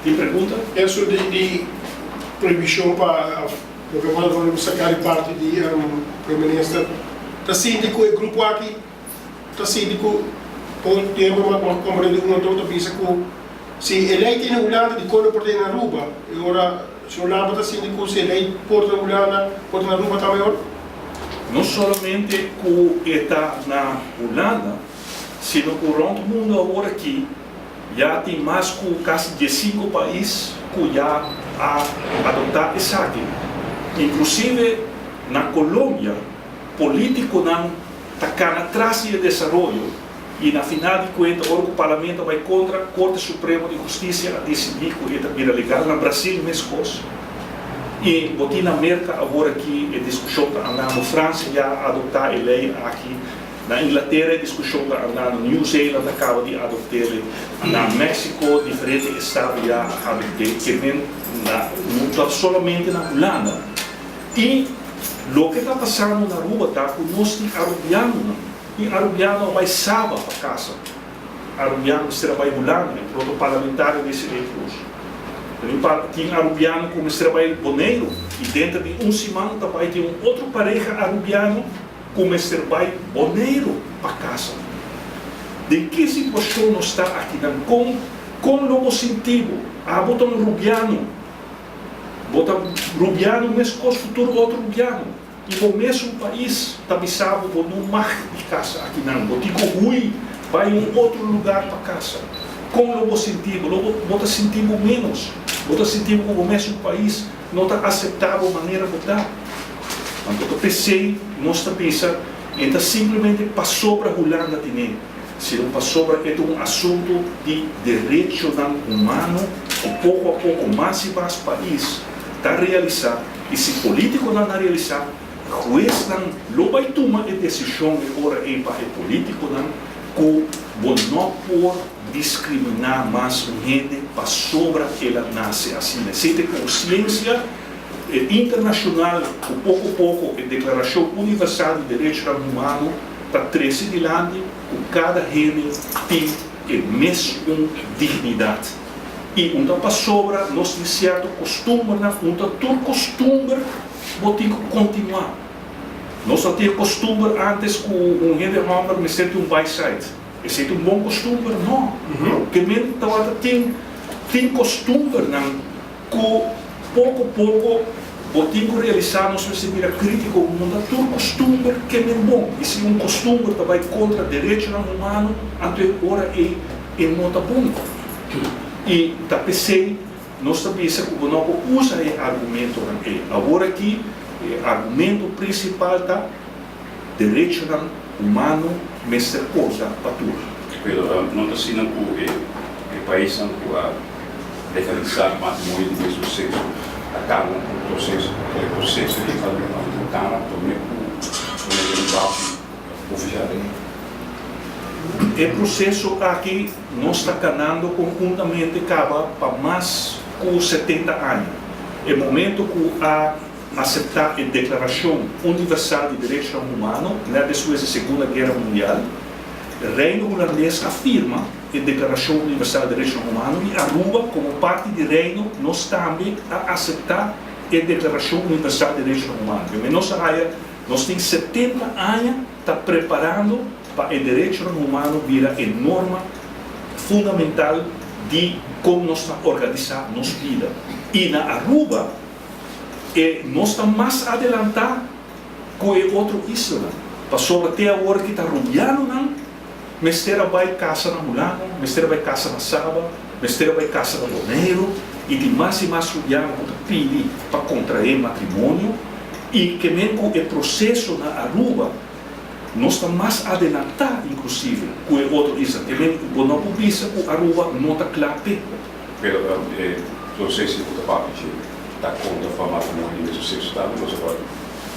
Tem pergunta? Isso de proibição para o que vamos sacar parte de primeiro-ministro. Está síndico e grupo aqui, está síndico, por tempo, mas como ele não está pensa que se eleito na Holanda de quando por na Aruba, agora se o Holanda está síndico, se eleito por na Holanda, por na Aruba está maior? Não somente que está na Holanda, sino que o mundo agora aqui já tem mais que quase 15 países que já adotaram essa aqui. Inclusive na Colômbia, político não está atrás de desenvolvimento e na final de contas agora o parlamento vai contra a Corte Suprema de Justiça a decidir que está vira legal. No Brasil mesmo coisa. E botin na América agora aqui a discussão está andando, na França já adotar a lei aqui, na Inglaterra a discussão está andando, New Zealand acaba de adotar, na México diferentes estados já adotaram, que não está somente na Holanda. E o que está passando na rua está que nós temos arubiano, e arubiano vai sábado para casa, arubiano será vai Holanda, o parlamentar desse recurso. Tem arubiano como trabalha boneiro e dentro de semana também tem outro pareja arubiano como trabalha boneiro para casa. De que situação nós está aqui? Com o sentido, botar rubiano mesmo com futuro outro rubiano e o mesmo país também sabe que não mais de casa aqui não, botico ruim vai em outro lugar para casa. Com o sentido, bota sentido menos. Outro sentido que o mesmo país não está aceitável a maneira de votar. Então, eu pensei, nós pensamos, então simplesmente passou para a Holanda também. Se não passou para é um assunto de direito humano, que pouco a pouco mais e mais país está realizado. E se político não realizar, juiz não vai tomar a decisão agora em para político não, que não por discriminar mais gente para sobre ela nasce assim. Necessita consciência internacional, que pouco a pouco a Declaração Universal de Direitos Humanos está 13 de lado, que cada gênero tem a mesma dignidade. E onde para sobre, nós temos certo costume, onde todo costume, vou ter que continuar. Nós temos costume antes que um gente homem me sente um by-side. Esse é um bom costume, não. Porque mesmo tem costume, não, que pouco a pouco, vou ter que realizar, nós vamos ser crítico, não todo costume que é bom. E se um costume vai contra direitos humanos, agora é muito bom. E da PC, nós também pensamos que não usa esse argumento. Agora aqui, o argumento principal está direito humano, mas coisa para tudo. Mas não está sendo que o país não pode legalizar o matrimônio do mesmo sexo, acaba com o processo de fazer uma cara também com o negócio oficial. O processo aqui não está canando conjuntamente acaba para mais de 70 anos. É o momento que a aceitar a Declaração Universal de Direitos Humanos, depois da Segunda Guerra Mundial, o Reino Holandês afirma a Declaração Universal de Direitos Humanos e Aruba, como parte do Reino, nós também a aceitar a Declaração Universal de Direitos Humanos. Em nossa área, nós temos 70 anos está preparando para o direito humano virar a norma fundamental de como nós estamos organizando nossa vida. E na Aruba, nós estamos mais adelantados que o outro isla. Passou até agora que está rubiano, não? Mesteira vai casa na Mulano, mesteira vai casa na Saba, mesteira vai casa na Boneiro, e de mais e mais rubiano que pede para contrair matrimônio, e que mesmo o processo na Aruba, nós estamos mais adelantados, inclusive, que o outro isla. Que mesmo o não publica que a Aruba não está claro. Não sei se outra parte está contra o matrimônio do mesmo sexo, está? Mas agora,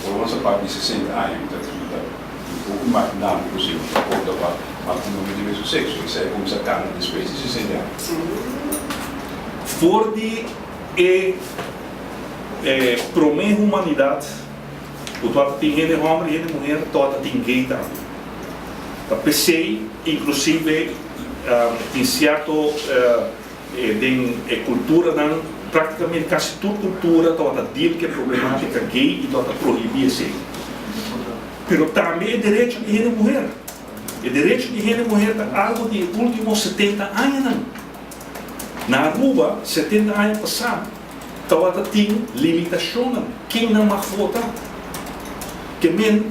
por nossa parte de 60 anos, está um pouco mais nada possível contra o matrimônio do mesmo sexo. Isso é como sacar depois de 60 anos. Ford promete a humanidade, o toda tem gente homem e mulher, toda tem gay também. A PC, inclusive, em certo cultura não praticamente quase toda cultura toda deal que é problemática gay e toda proibir isso. Pero também é direito de gênero mulher. O direito de gênero mulher é algo de últimos 70 anos não. Na Aruba, 70 anos passados, toda tem limitação quem não vai votar. Que men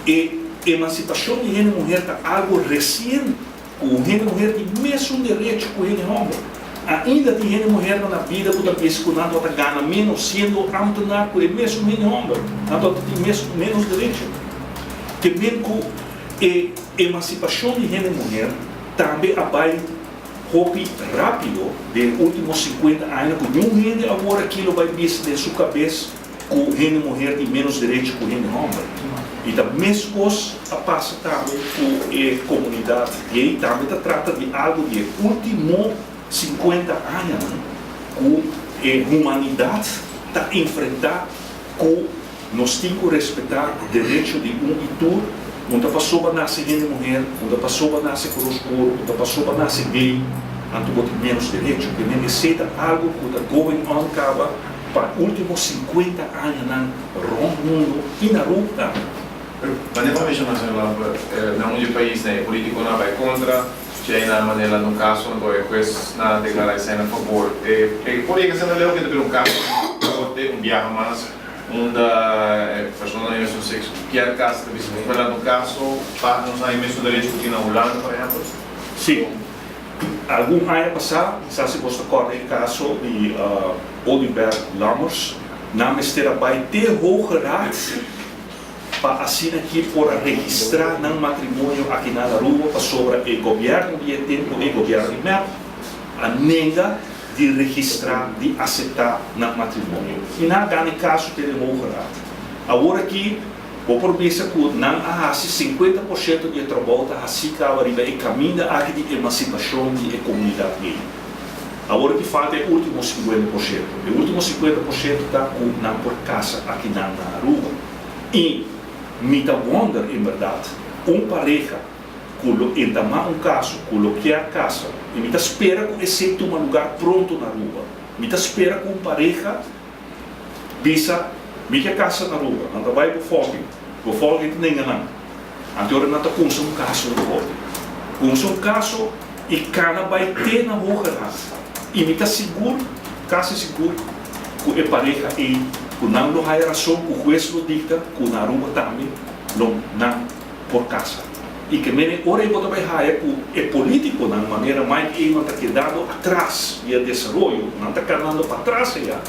a emancipação de gênero mulher é algo recente. O gênero mulher tem mesmo direito que o gênero homem. Ainda tem gênero mulher na vida, porque a pessoa não ganha menos sendo amtenar com o mesmo gênero homem. Então tem menos direito. Que mesmo a emancipação de gênero mulher também vai rápido, dos últimos 50 anos, que nenhum gênero agora aquilo vai vir de sua cabeça que o gênero mulher tem menos direito que o gênero homem. E da mesma coisa passa também com a comunidade gay, também trata de algo de último 50 anos, que a humanidade está enfrentando, que nós temos que respeitar o direito de e tudo, onde a pessoa nasce gênero mulher, onde a pessoa nasce cor escuro, onde a pessoa nasce gay, então tem menos direito, porque necessita algo que está going on acaba para os últimos 50 anos no mundo e na rua. Mas não vejo na onde o país né político não vai contra, já na maneira no caso não é coisa na declaração a favor. Poderia ser melhor que ter caso ter viagem mais onde pessoas não mesmo sexo que é caso de visão. Mas no caso para não sair mesmo direito que na Holanda, por exemplo. Sim. Algum ano passado, se você recorda o caso de Oliver Lammers, na mistério vai ter hoogeraad para assim aqui por registrar no matrimônio aqui na Aruba para sobre o governo de tempo e o governo a nega de registrar, de aceitar no matrimônio. E na caso tem hoogeraad. Agora aqui vou prometer que não há 50% de trabalho assim que arriba e caminha aqui de emancipação da comunidade gay. Agora que falta é o último 50%. O último 50% está não por casa aqui na Aruba. E me dá wonder, em verdade, pareja que entamar caso, colocar a casa, e me espera que existe lugar pronto na Aruba. Me espera que pareja visa minha casa na Aruba, não vai para o fogo nem não. Então não está com caso no fogo. Com caso e cana vai ter na boca e me está seguro, quase seguro, que a pareja e que não há razão que o juiz lo dicta, que na Aruba também não por casa. E que me ora eu também há que é político na maneira mais que não está quedando atrás e o desenvolvimento não está quedando para trás já.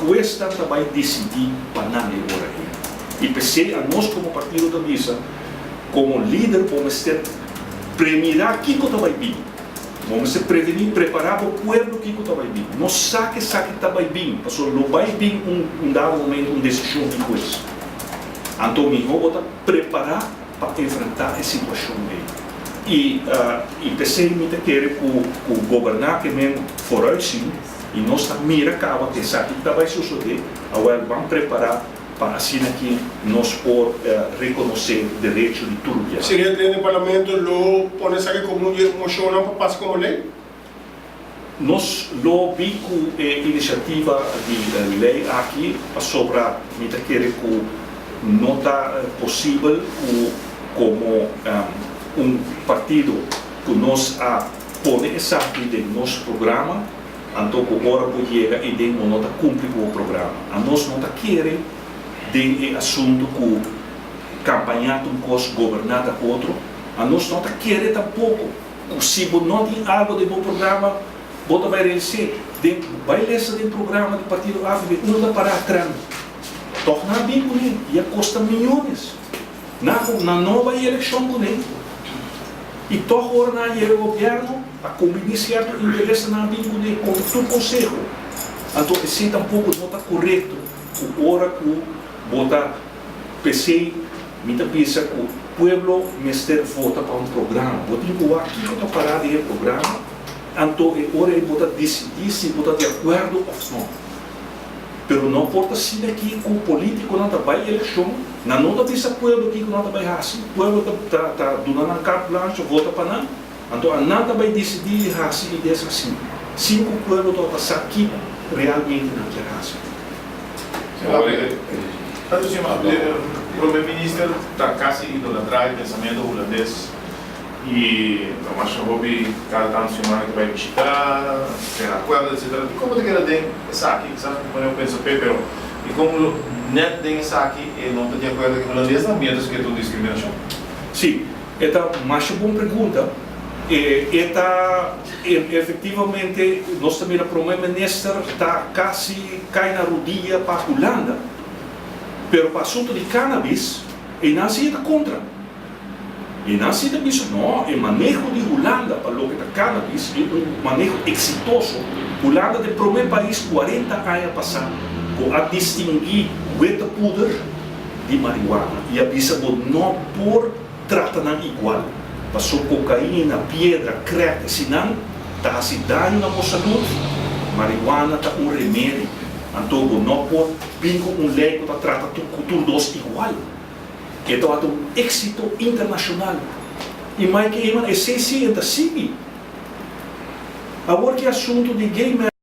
O juiz vai decidir para não agora. E pensei a nós como partido da missa, como líder, vamos ter premiar o que vai vir. Vamos se prevenir, preparar o povo que vai vir. Não saque que vai vir, porque não vai vir dado momento, uma decisão de coisa. Então, eu vou preparar para enfrentar a situação aí. E pensei que querer que o governar que mesmo for assim, e nós também acaba que sabe que vai suceder, agora vamos preparar para assim aqui nós por reconhecer o direito de tudo. Seria dentro do parlamento lo pone aqui como moção para passar como lei? Nós lo vi com iniciativa de lei aqui sobre me querer que não está possível como partido que nós põe essa aqui no nosso programa, então agora chega e não está cumprindo o programa. A nós não está querendo de assunto que campanhar um coisa governada outro, a nós não está querendo tampouco. Se não tem algo de bom programa, você vai dizer, vai ler esse programa do Partido África, não dá para atrás. Tornar bem com ele, e custa milhões. Na nova eleição com ele. E agora o governo a combinar certo interesse na bem com ele, com todo o conselho. Então, esse tampouco não está correto. O hora que botar PC, muita pensa que o povo mestre vota para programa. Vou dizer aqui que eu parar de programa, então agora ele vota decidir se vota de acordo ou não. Pero não importa se aqui com o político não vai eleição, não está pensa o povo aqui que não vai assim, o povo está dando uma carte blanche, vota para não, então não vai decidir assim e desse assim. 5 anos do aqui realmente na terraça. O primeiro-ministro está quase idolatrado o pensamento holandês e eu acho que cada tanto semana que vai visitar, tem acordo, etc. Como te quer ter essa aqui, sabe? Quando eu penso, pero e como net tem essa aqui, e não está de acordo com o holandês também, então que é tudo discriminação. Sim, esta é uma boa pergunta. Efetivamente, nós também, o primeiro-ministro está quase cai na rodilha para a Holanda. Mas para o assunto de cannabis, ele não se está contra. Ele não se diz, não, o manejo de Holanda para o que é cannabis é um manejo exitoso. Holanda é o primeiro país 40 anos passado a distinguir wet poeder de marihuana e avisa que não por tratar igual. Passou cocaína, pedra, crack, senão está fazendo dano na nossa saúde. Marihuana está um remédio. Então, não pode vir com lei que trata tudo dois igual. Então, é um êxito internacional. E mais que uma essência da CIG. Agora que é assunto de gay